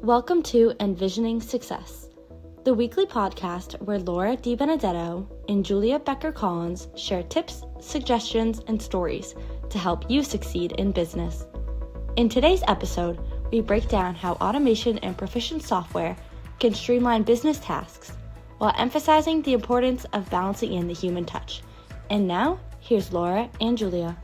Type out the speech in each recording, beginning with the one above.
Welcome to enVisioning Success, the weekly podcast where Laura DiBenedetto and Julia Becker Collins share tips, suggestions, and stories to help you succeed in business. In today's episode, we break down how automation and proficient software can streamline business tasks while emphasizing the importance of balancing in the human touch. And now, here's Laura and Julia.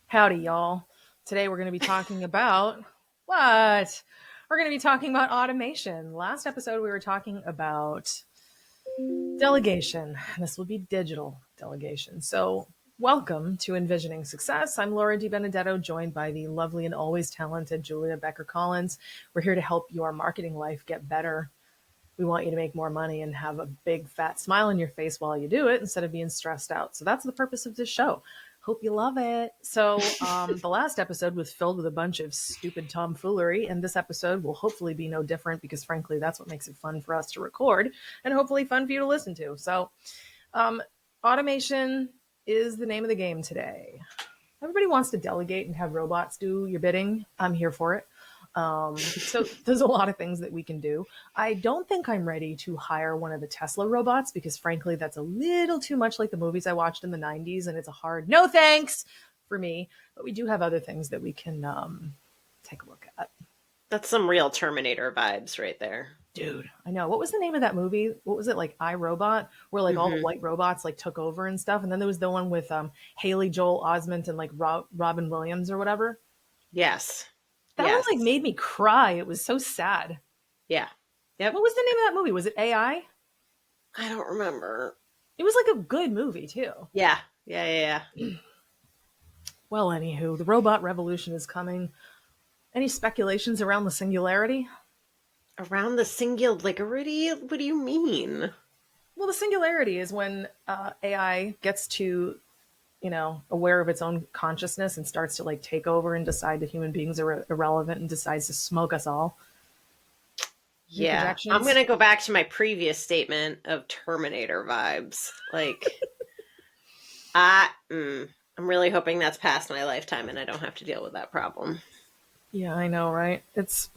Howdy, y'all. Today we're going to be talking about what? We're going to be talking about automation. Last episode we were talking about delegation. This will be digital delegation. So welcome to enVisioning Success. I'm Laura DiBenedetto, joined by the lovely and always talented Julia Becker Collins. We're here to help your marketing life get better. We want you to make more money and have a big fat smile on your face while you do it instead of being stressed out. So that's the purpose of this show. Hope you love it. So the last episode was filled with a bunch of stupid tomfoolery, and this episode will hopefully be no different because, frankly, that's what makes it fun for us to record and hopefully fun for you to listen to. So automation is the name of the game today. Everybody wants to delegate and have robots do your bidding. I'm here for it. So there's a lot of things that we can do. I don't think I'm ready to hire one of the Tesla robots because frankly, that's a little too much like the movies I watched in the 90s. And it's a hard no thanks for me, but we do have other things that we can, take a look at. That's some real Terminator vibes right there. Dude, I know. What was the name of that movie? What was it, like iRobot, where like all the white robots like took over and stuff? And then there was the one with Haley Joel Osment and like Robin Williams or whatever. Yes. That one like made me cry. It was so sad. Yeah. Yep. What was the name of that movie? Was it AI? I don't remember. It was like a good movie too. Yeah. Well, anywho, the robot revolution is coming. Any speculations around the singularity? Around the singularity? What do you mean? Well, the singularity is when AI gets to, aware of its own consciousness and starts to like take over and decide that human beings are irrelevant and decides to smoke us all. Yeah. I'm going to go back to my previous statement of Terminator vibes. Like, I'm really hoping that's past my lifetime and I don't have to deal with that problem. Yeah, I know, right? It's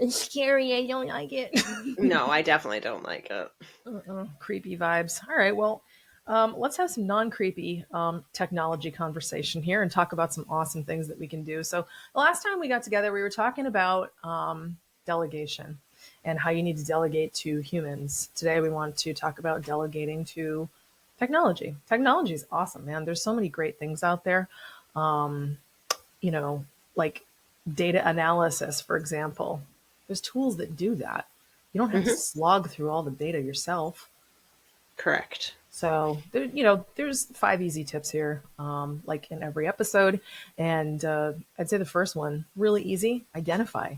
scary. I don't like it. No, I definitely don't like it. Creepy vibes. All right, well, let's have some non-creepy technology conversation here and talk about some awesome things that we can do. So the last time we got together, we were talking about delegation and how you need to delegate to humans. Today, we want to talk about delegating to technology. Technology is awesome, man. There's so many great things out there. Like data analysis, for example. There's tools that do that. You don't have to slog through all the data yourself. Correct. So, there's 5 easy tips here, like in every episode. And I'd say the first one, really easy, identify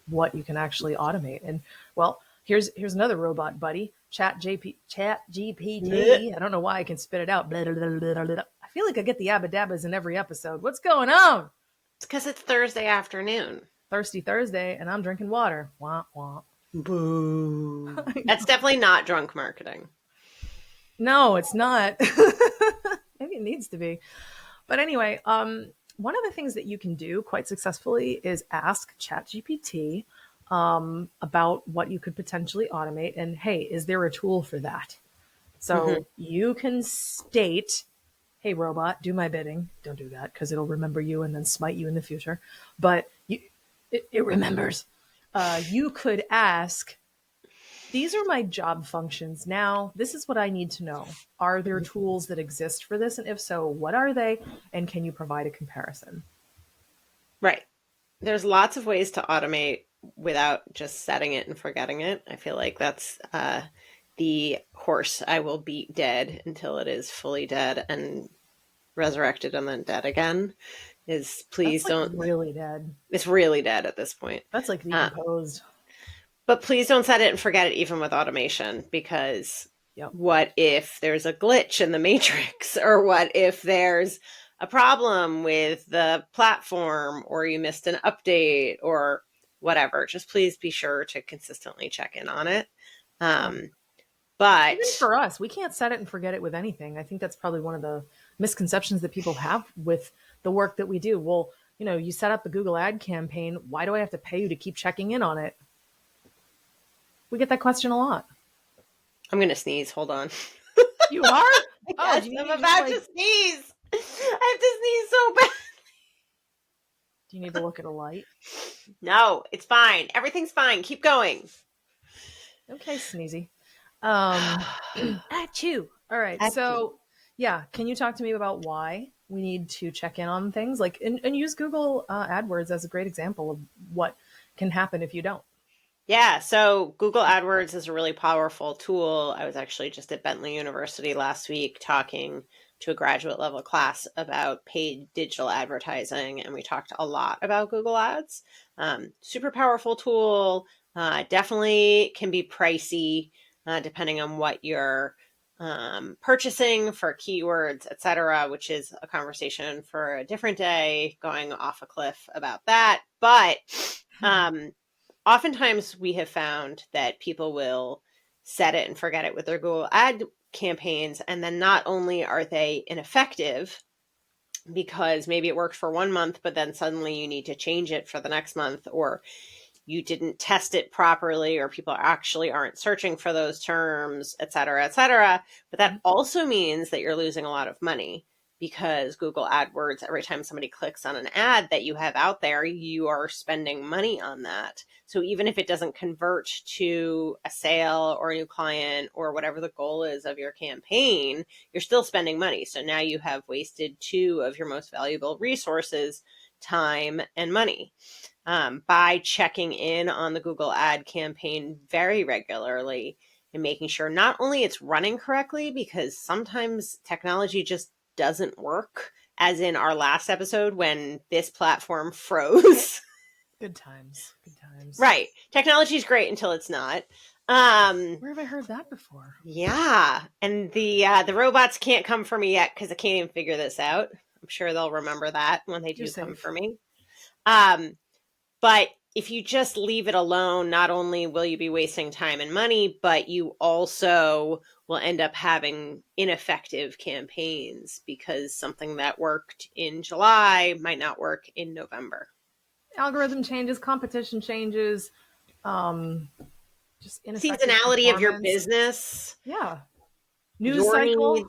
what you can actually automate. And well, here's another robot buddy, Chat GPT. I don't know why I can spit it out. Blah, blah, blah, blah, blah. I feel like I get the abba-dabbas in every episode. What's going on? It's because it's Thursday afternoon. Thirsty Thursday, and I'm drinking water. Womp, womp. Boo. That's definitely not drunk marketing. No, it's not. Maybe it needs to be. But anyway, one of the things that you can do quite successfully is ask ChatGPT about what you could potentially automate. And hey, is there a tool for that? So you can state, hey, robot, do my bidding. Don't do that because it'll remember you and then smite you in the future. But it remembers. You could ask, these are my job functions. Now, this is what I need to know. Are there tools that exist for this? And if so, what are they? And can you provide a comparison? Right. There's lots of ways to automate without just setting it and forgetting it. I feel like that's the horse I will beat dead until it is fully dead and resurrected and then dead again. Is please don't really dead. It's really dead at this point. That's like decomposed. But please don't set it and forget it even with automation, because what if there's a glitch in the matrix, or what if there's a problem with the platform, or you missed an update or whatever. Just please be sure to consistently check in on it. But even for us, we can't set it and forget it with anything. I think that's probably one of the misconceptions that people have with the work that we do. Well, you set up a Google ad campaign. Why do I have to pay you to keep checking in on it? We get that question a lot. I'm going to sneeze. Hold on. You are? Yes, I'm about to sneeze. I have to sneeze so bad. Do you need to look at a light? No, it's fine. Everything's fine. Keep going. Okay, sneezy. Achoo. All right. Achoo. So, yeah, can you talk to me about why we need to check in on things and use Google AdWords as a great example of what can happen if you don't? Yeah, so Google AdWords is a really powerful tool. I was actually just at Bentley University last week talking to a graduate level class about paid digital advertising, and we talked a lot about Google Ads. Super powerful tool, definitely can be pricey depending on what you're purchasing for keywords, etc., which is a conversation for a different day, going off a cliff about that. But oftentimes we have found that people will set it and forget it with their Google ad campaigns. And then not only are they ineffective because maybe it worked for 1 month, but then suddenly you need to change it for the next month, or you didn't test it properly, or people actually aren't searching for those terms, et cetera, et cetera. But that also means that you're losing a lot of money, because Google AdWords, every time somebody clicks on an ad that you have out there, you are spending money on that. So even if it doesn't convert to a sale or a new client or whatever the goal is of your campaign, you're still spending money. So now you have wasted 2 of your most valuable resources, time and money. By checking in on the Google ad campaign very regularly and making sure not only it's running correctly, because sometimes technology just doesn't work, as in our last episode when this platform froze. Good times. Good times. Right. Technology is great until it's not. Where have I heard that before? Yeah. And the robots can't come for me yet because I can't even figure this out. I'm sure they'll remember that when they do come for me. But if you just leave it alone, not only will you be wasting time and money, but you also will end up having ineffective campaigns, because something that worked in July might not work in November. Algorithm changes, competition changes, just ineffective seasonality of your business. Yeah. News cycle. Needs.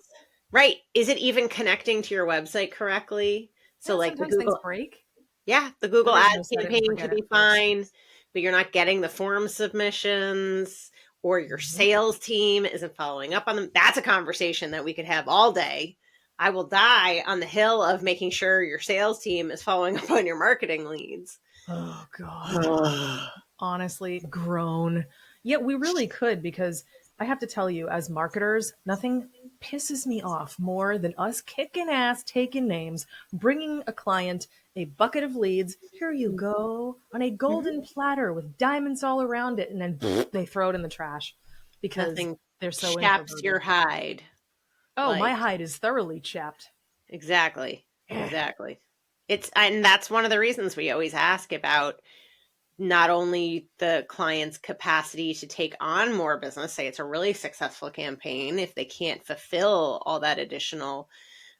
Right. Is it even connecting to your website correctly? So like the Google things break. Yeah, the Google Ads campaign could be fine, but you're not getting the form submissions, or your sales team isn't following up on them. That's a conversation that we could have all day. I will die on the hill of making sure your sales team is following up on your marketing leads. Oh, God. Honestly, groan. Yeah, we really could, because I have to tell you, as marketers, nothing pisses me off more than us kicking ass, taking names, bringing a client a bucket of leads. Here you go, on a golden platter with diamonds all around it, and then they throw it in the trash because Nothing they're so chaps your hide. Oh, my hide is thoroughly chapped. Exactly. Exactly. And that's one of the reasons we always ask about not only the client's capacity to take on more business, say it's a really successful campaign, if they can't fulfill all that additional,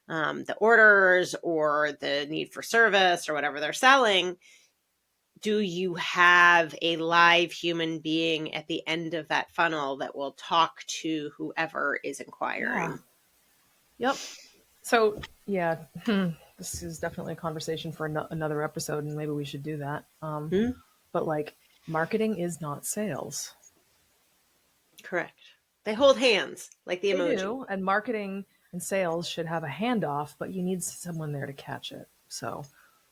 the orders or the need for service or whatever they're selling, do you have a live human being at the end of that funnel that will talk to whoever is inquiring? Yeah. Yep. So, yeah, this is definitely a conversation for another episode, and maybe we should do that. But like, marketing is not sales. Correct. They hold hands like the emoji. They do, and marketing and sales should have a handoff, but you need someone there to catch it. So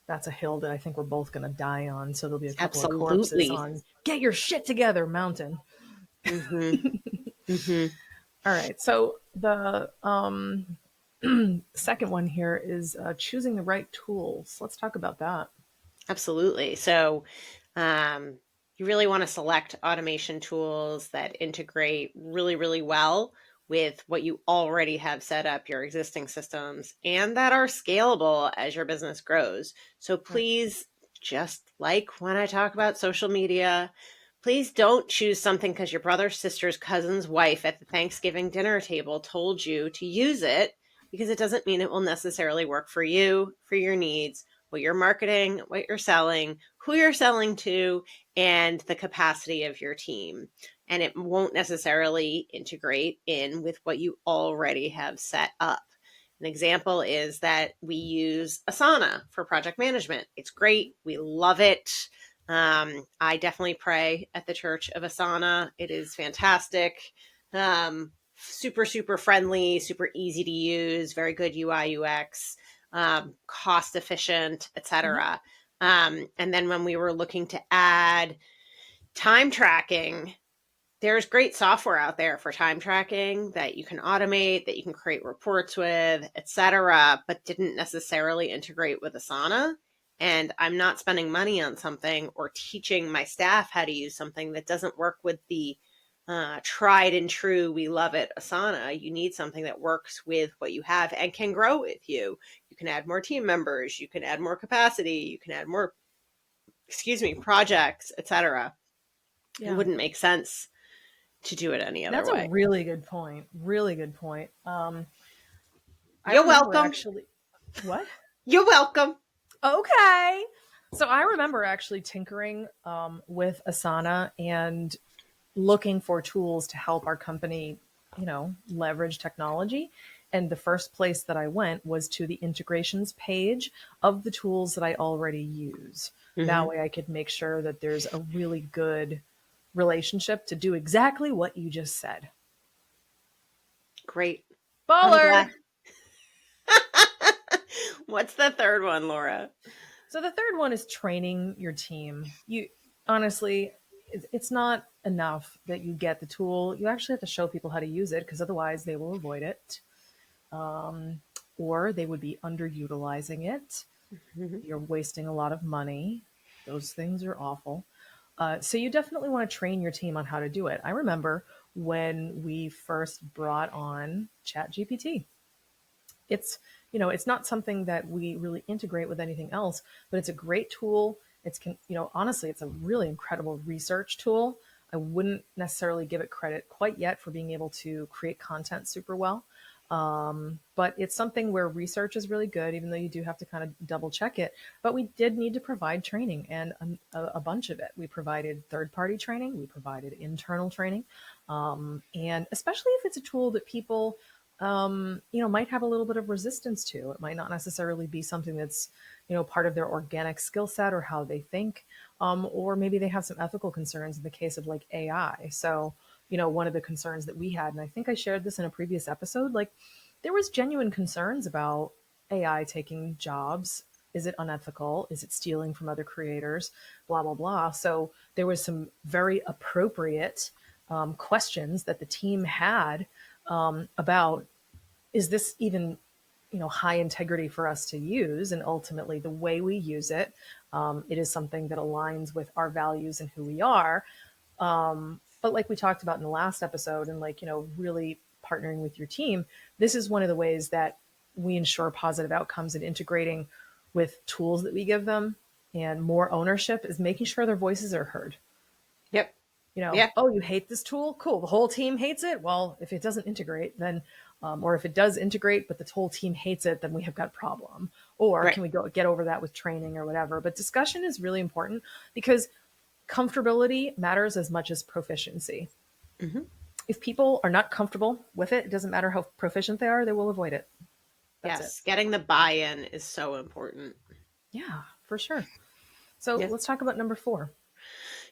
that's a hill that I think we're both going to die on. So there'll be a couple of corpses on get your shit together mountain. All right. So the second one here is choosing the right tools. Let's talk about that. Absolutely. So you really want to select automation tools that integrate really, really well with what you already have set up, your existing systems, and that are scalable as your business grows. So please, just like when I talk about social media, Please don't choose something because your brother, sister's cousin's wife at the Thanksgiving dinner table told you to use it, because it doesn't mean it will necessarily work for you, for your needs, what you're marketing, what you're selling, who you're selling to, and the capacity of your team. And it won't necessarily integrate in with what you already have set up. An example is that we use Asana for project management. It's great. We love it. I definitely pray at the Church of Asana. It is fantastic. Super, super friendly, super easy to use, very good UI, UX, cost efficient, etc. And then when we were looking to add time tracking, there's great software out there for time tracking that you can automate, that you can create reports with, etc., but didn't necessarily integrate with Asana. And I'm not spending money on something or teaching my staff how to use something that doesn't work with the tried and true, we love it, Asana. You need something that works with what you have and can grow with you. You can add more team members, you can add more capacity, you can add more, projects, etc. Yeah. It wouldn't make sense to do it any other way. That's a really good point. Really good point. You're welcome. Actually, what? You're welcome. Okay. So I remember actually tinkering with Asana and looking for tools to help our company, leverage technology. And the first place that I went was to the integrations page of the tools that I already use. Mm-hmm. That way I could make sure that there's a really good relationship to do exactly what you just said. Great. Baller. What's the third one, Laura? So the third one is training your team. You honestly, it's not enough that you get the tool. You actually have to show people how to use it, because otherwise they will avoid it. Or they would be underutilizing it. Mm-hmm. You're wasting a lot of money. Those things are awful. So you definitely want to train your team on how to do it. I remember when we first brought on ChatGPT. It's not something that we really integrate with anything else, but it's a great tool. Honestly, it's a really incredible research tool. I wouldn't necessarily give it credit quite yet for being able to create content super well. But it's something where research is really good, even though you do have to kind of double check it. But we did need to provide training, and a bunch of it. We provided third-party training. We provided internal training. And especially if it's a tool that people, might have a little bit of resistance to. It might not necessarily be something that's, part of their organic skill set or how they think. Or maybe they have some ethical concerns in the case of like AI. So, one of the concerns that we had, and I think I shared this in a previous episode, like there was genuine concerns about AI taking jobs. Is it unethical? Is it stealing from other creators? Blah, blah, blah. So there was some very appropriate questions that the team had about, is this even, high integrity for us to use? And ultimately the way we use it, it is something that aligns with our values and who we are. But like we talked about in the last episode, and really partnering with your team, this is one of the ways that we ensure positive outcomes and integrating with tools that we give them, and more ownership is making sure their voices are heard. Yep. Oh, you hate this tool? Cool. The whole team hates it. Well, if it doesn't integrate, then, or if it does integrate, but the whole team hates it, then we have got a problem. Or right. Can we get over that with training or whatever? But discussion is really important, because comfortability matters as much as proficiency. Mm-hmm. If people are not comfortable with it, it doesn't matter how proficient they are, they will avoid it. Yes, getting the buy-in is so important. Yeah, for sure. So let's talk about number 4.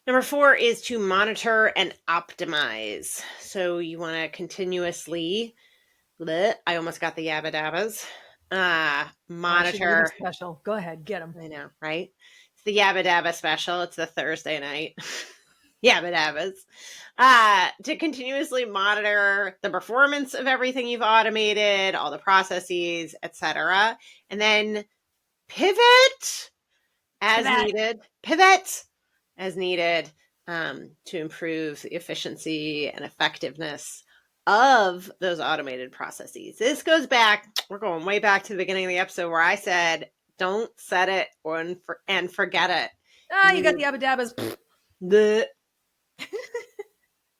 Number 4 is to monitor and optimize. So you want to continuously, I almost got the yabba dabbas, monitor. Special. Go ahead, get them. I know, right? It's the Yabba Dabba special. It's the Thursday night. Yabba Dabbas. To continuously monitor the performance of everything you've automated, all the processes, etc. And then pivot as needed to improve the efficiency and effectiveness of those automated processes. This goes back, we're going way back to the beginning of the episode where I said, don't set it and forget it. You got the Yabba Dabbas.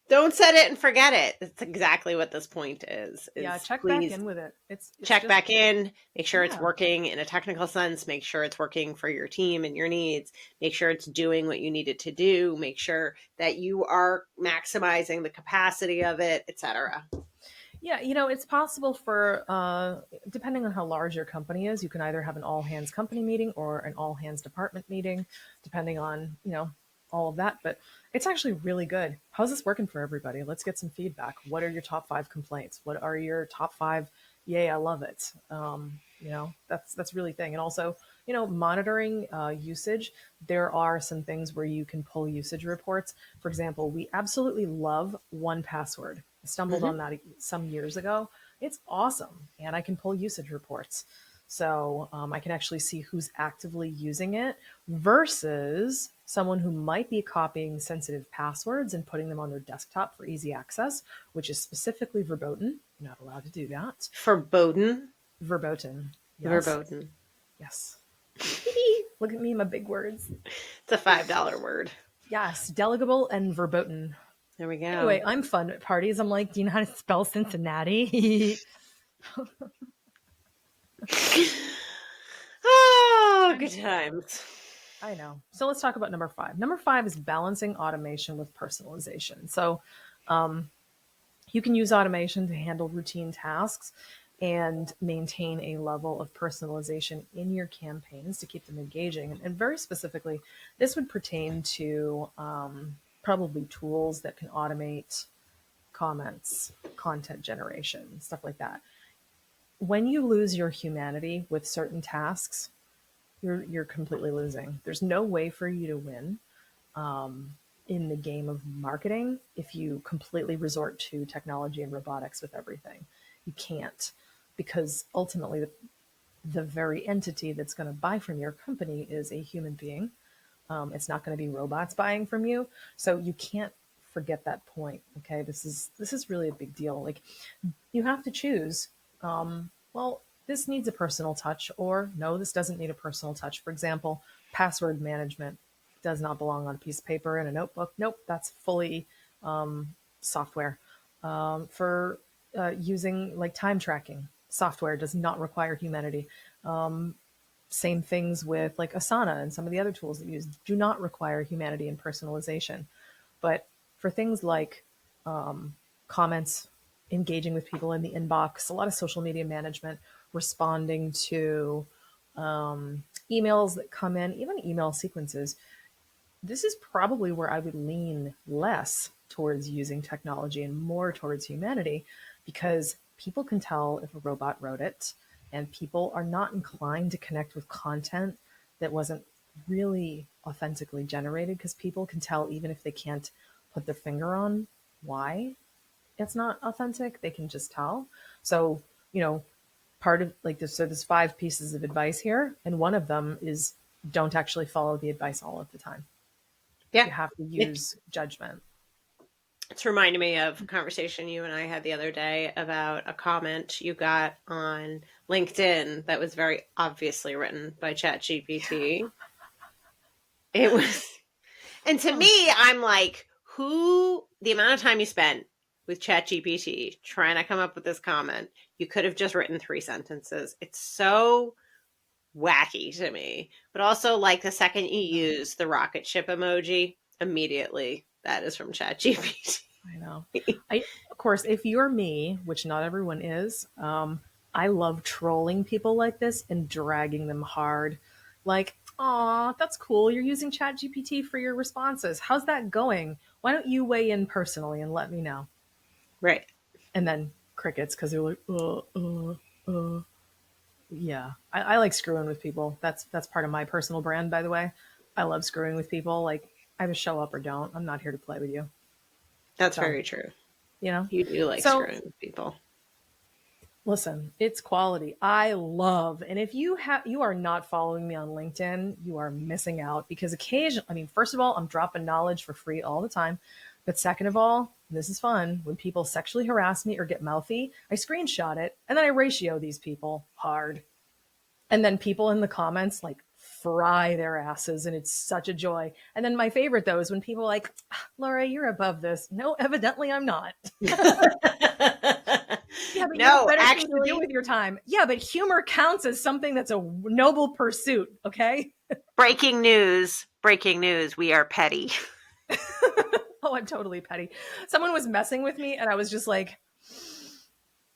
Don't set it and forget it. That's exactly what this point is check please back in with it. It's check just, back in, make sure it's Yeah. working in a technical sense, make sure it's working for your team and your needs, make sure it's doing what you need it to do, make sure that you are maximizing the capacity of it, etc. Yeah, it's possible for, depending on how large your company is, you can either have an all hands company meeting or an all hands department meeting, depending on, all of that. But it's actually really good. How's this working for everybody? Let's get some feedback. What are your top 5 complaints? What are your top 5? Yay, I love it. That's really thing. And also, monitoring usage. There are some things where you can pull usage reports. For example, we absolutely love 1Password. I stumbled on that some years ago. It's awesome. And I can pull usage reports. So I can actually see who's actively using it versus someone who might be copying sensitive passwords and putting them on their desktop for easy access, which is specifically verboten. You're not allowed to do that. Verboten? Verboten. Yes. Verboten. Yes. Look at me, my big words. It's a $5 word. Yes, delegable and verboten. There we go. Anyway, I'm fun at parties. I'm like, do you know how to spell Cincinnati? Oh, good times. I know. So let's talk about number 5. Number 5 is balancing automation with personalization. So you can use automation to handle routine tasks and maintain a level of personalization in your campaigns to keep them engaging. And very specifically, this would pertain to probably tools that can automate comments, content generation, stuff like that. When you lose your humanity with certain tasks, you're completely losing. There's no way for you to win in the game of marketing if you completely resort to technology and robotics with everything. You can't, because ultimately the very entity that's going to buy from your company is a human being. It's not going to be robots buying from you. So you can't forget that point. Okay. This is really a big deal. Like, you have to choose, well, this needs a personal touch, or no, this doesn't need a personal touch. For example, password management does not belong on a piece of paper in a notebook. Nope. That's fully software. For using like time tracking, software does not require humanity. Same things with like Asana and some of the other tools that you use do not require humanity and personalization. But for things like comments, engaging with people in the inbox, a lot of social media management, responding to emails that come in, even email sequences, this is probably where I would lean less towards using technology and more towards humanity, because people can tell if a robot wrote it, and people are not inclined to connect with content that wasn't really authentically generated, because people can tell even if they can't put their finger on why it's not authentic, they can just tell. So, part of like this, so there's 5 pieces of advice here, and one of them is don't actually follow the advice all of the time. Yeah. You have to use judgment. It's reminding me of a conversation you and I had the other day about a comment you got on LinkedIn that was very obviously written by ChatGPT. It was, and to me, I'm like, the amount of time you spent with ChatGPT trying to come up with this comment, you could have just written 3 sentences. It's so wacky to me. But also, like, the second you use the rocket ship emoji, immediately that is from ChatGPT. I know. Of course, if you're me, which not everyone is, I love trolling people like this and dragging them hard. Like, aw, that's cool. You're using ChatGPT for your responses. How's that going? Why don't you weigh in personally and let me know? Right. And then crickets, because they're like, yeah. I like screwing with people. That's part of my personal brand, by the way. I love screwing with people. Like, either show up or don't. I'm not here to play with you. That's very true. You do like screwing with people. Listen, it's quality. I love, and if you are not following me on LinkedIn, you are missing out, because first of all, I'm dropping knowledge for free all the time. But second of all, this is fun. When people sexually harass me or get mouthy, I screenshot it and then I ratio these people hard. And then people in the comments like fry their asses, and it's such a joy. And then my favorite, though, is when people are like, Laura, you're above this. No, evidently I'm not. Yeah, but you have better things to do with your time. Yeah, but humor counts as something that's a noble pursuit, okay? Breaking news. We are petty. Oh, I'm totally petty. Someone was messing with me, and I was just like,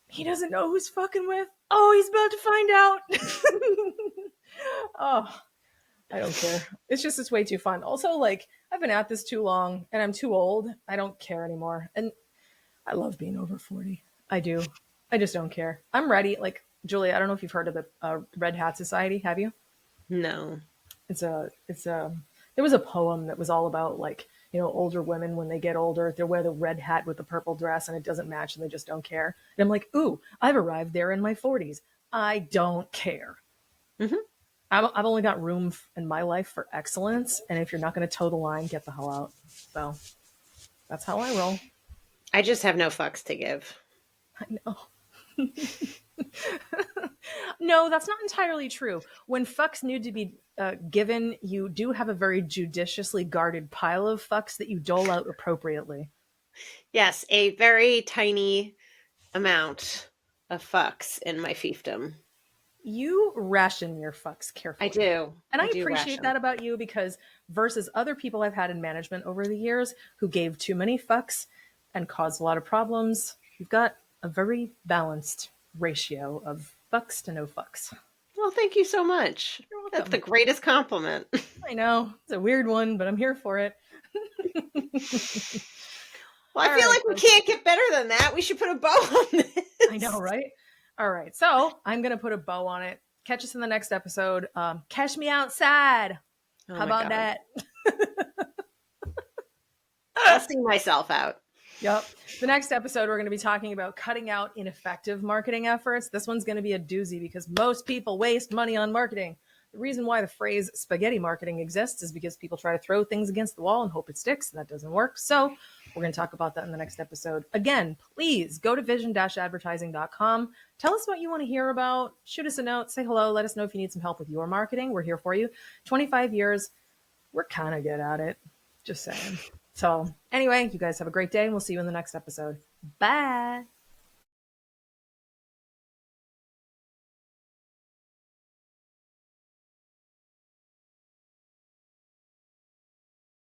he doesn't know who's fucking with. Oh, he's about to find out. Oh, I don't care. It's way too fun. Also, like, I've been at this too long, and I'm too old. I don't care anymore. And I love being over 40. I do. I just don't care. I'm ready. Like, Julia, I don't know if you've heard of the Red Hat Society. Have you? No. There was a poem that was all about, like, you know, older women, when they get older, they wear the red hat with the purple dress and it doesn't match and they just don't care. And I'm like, ooh, I've arrived there in my 40s. I don't care. Mm-hmm. I've only got room in my life for excellence. And if you're not going to toe the line, get the hell out. So that's how I roll. I just have no fucks to give. I know. No, that's not entirely true. When fucks need to be given, you do have a very judiciously guarded pile of fucks that you dole out appropriately. Yes, a very tiny amount of fucks in my fiefdom. You ration your fucks carefully. I do. And I appreciate that about you, because versus other people I've had in management over the years who gave too many fucks and caused a lot of problems, you've got a very balanced ratio of fucks to no fucks. Well, thank you so much. You're welcome. That's the greatest compliment. I know. It's a weird one, but I'm here for it. Well, I feel like we can't get better than that. We should put a bow on this. I know, right? All right. So I'm going to put a bow on it. Catch us in the next episode. Catch me outside. Oh, how about that? I'll see myself out. Yep. The next episode, we're going to be talking about cutting out ineffective marketing efforts. This one's going to be a doozy because most people waste money on marketing. The reason why the phrase spaghetti marketing exists is because people try to throw things against the wall and hope it sticks, and that doesn't work. So we're going to talk about that in the next episode. Again, please go to vision-advertising.com. Tell us what you want to hear about. Shoot us a note. Say hello. Let us know if you need some help with your marketing. We're here for you. 25 years. We're kind of good at it. Just saying. So anyway, you guys have a great day, and we'll see you in the next episode. Bye.